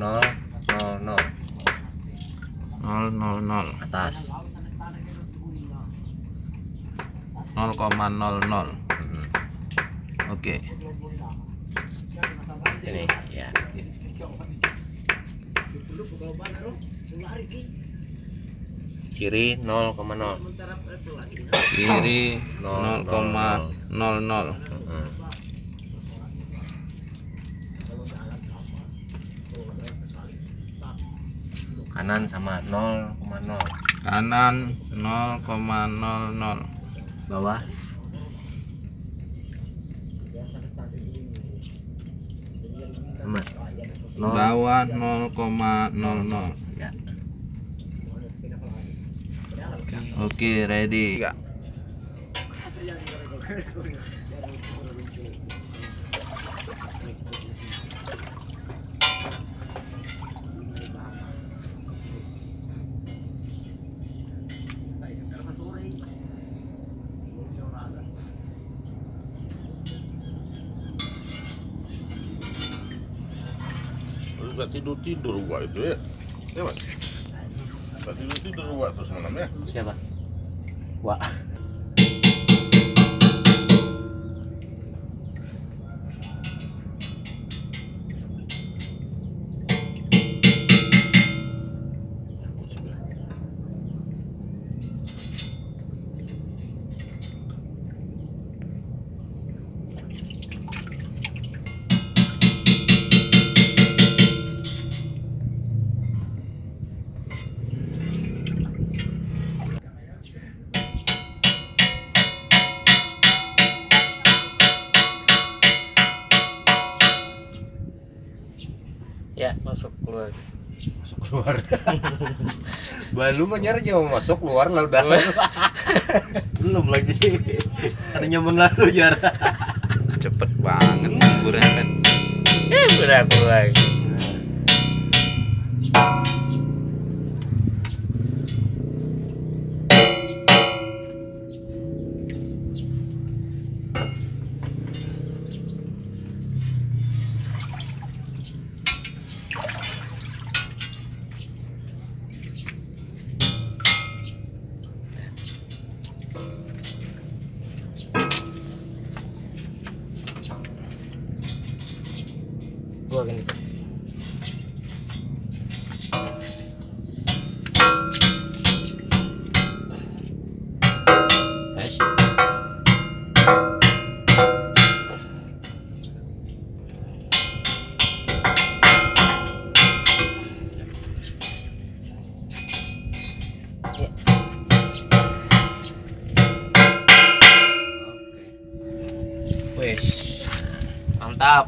nol nol nol 000 atas. 0,00. Oke. Ini ya. Kiri 0,0. Kiri 0,00. 0,00. Kanan sama 0,0. Kanan 0,00. Bawah sama 0. Bawah 0,00. Ya. Oke, ready. Gak tidur gua itu ya. Ya mas. Gak tidur gua tuh semalam ya. Siapa? Wah. Ya, masuk keluar. Baru mah nyari mau masuk keluar lah udah. Belum lagi. Ada nyaman lalu jar. Cepet banget liburan kan. Udah keluar. Gua gini. Guys. Wes. Mantap.